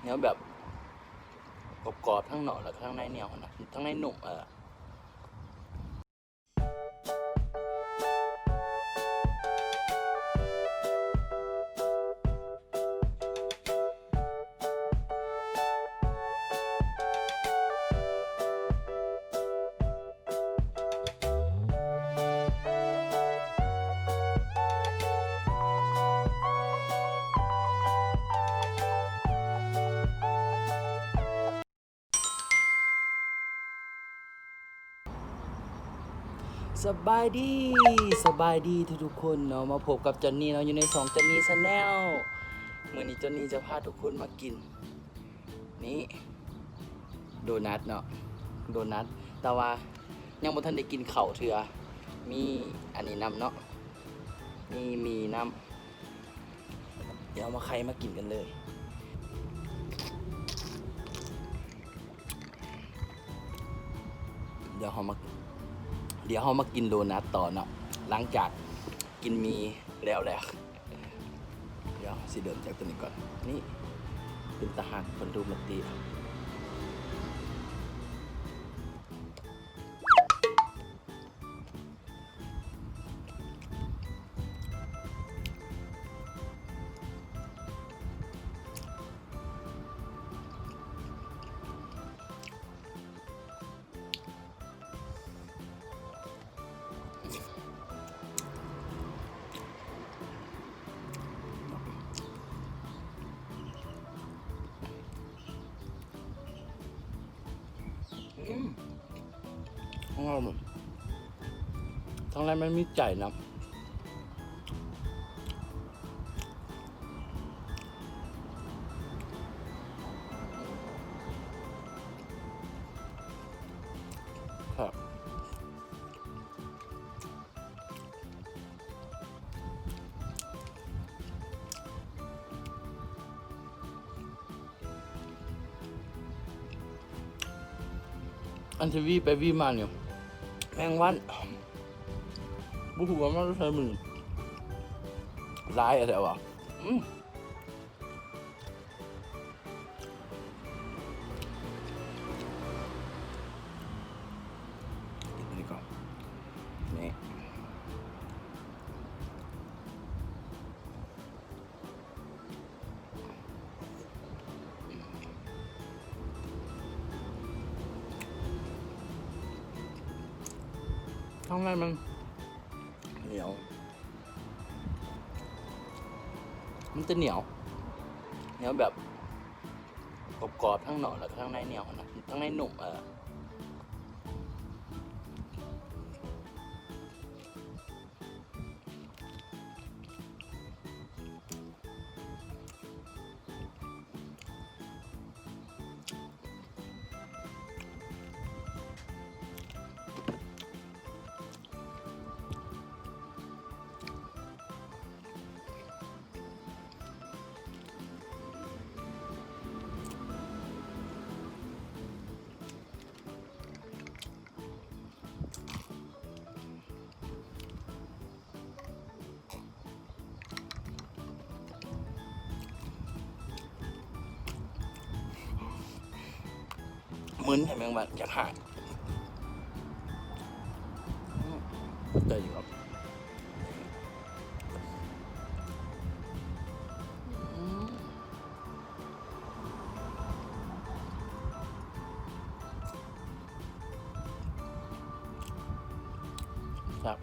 เนื้อแบบกรอบๆทั้งหนอกแล้วทั้งในเหนียวนะทั้งในหนุ่มสบายดีทุกคนเนาะมาพบกับจอนนี่เนาะอยู่ใน2จอนนี่ชาแนลเมื่อนี้จอนนี่จะพาทุกคนมากินนี่โดนัทเนาะโดนัทแต่ว่ายังบ่ทันได้กินข้าวเทื่อมีอันนี้น้ำเนาะมีน้ำเดี๋ยวมาใครมากินกันเลยเดี๋ยวเรามากินโดนัทต่อเนาะหลังจากกินมีแล้วเดี๋ยวสิเดินจากตัวนี้ก่อนนี่เป็นตาหักคนดูมันตีทั้งแรกมันมีใจนะครับอันทีวีไปวีมาเนี่ยแมงวันบุหัวมันใช้มือร้ายอะไรวะนี่ก่อนนี่ข้างในมันเหนียวมันจะเหนียวแบบกรอบๆทั้งหนอกแล้วทั้งในเหนียวนะทั้งในหนุ่มมึนเห็นไหมมันอยากหายเจออยู่ครับครับ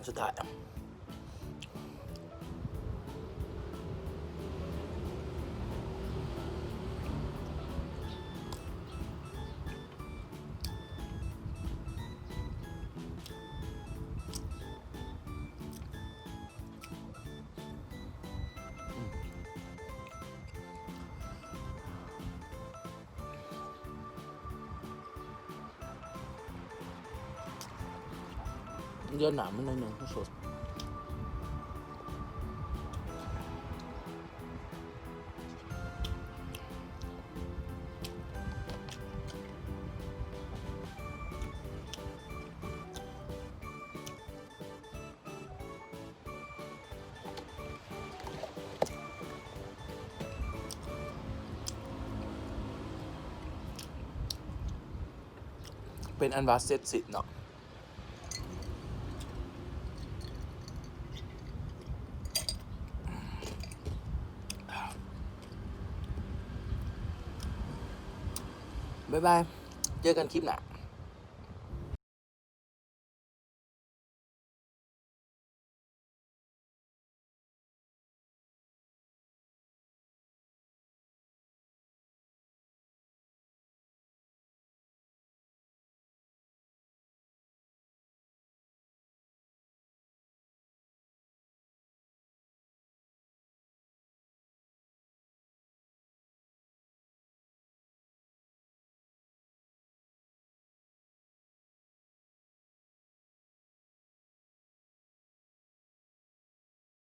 สุดท้ายเยอะหนามันหน่อยหนึ่งสดเป็นอันวาเซตสิทธิ์เนาะบ๊ายบาย เจอกันคลิปหน้า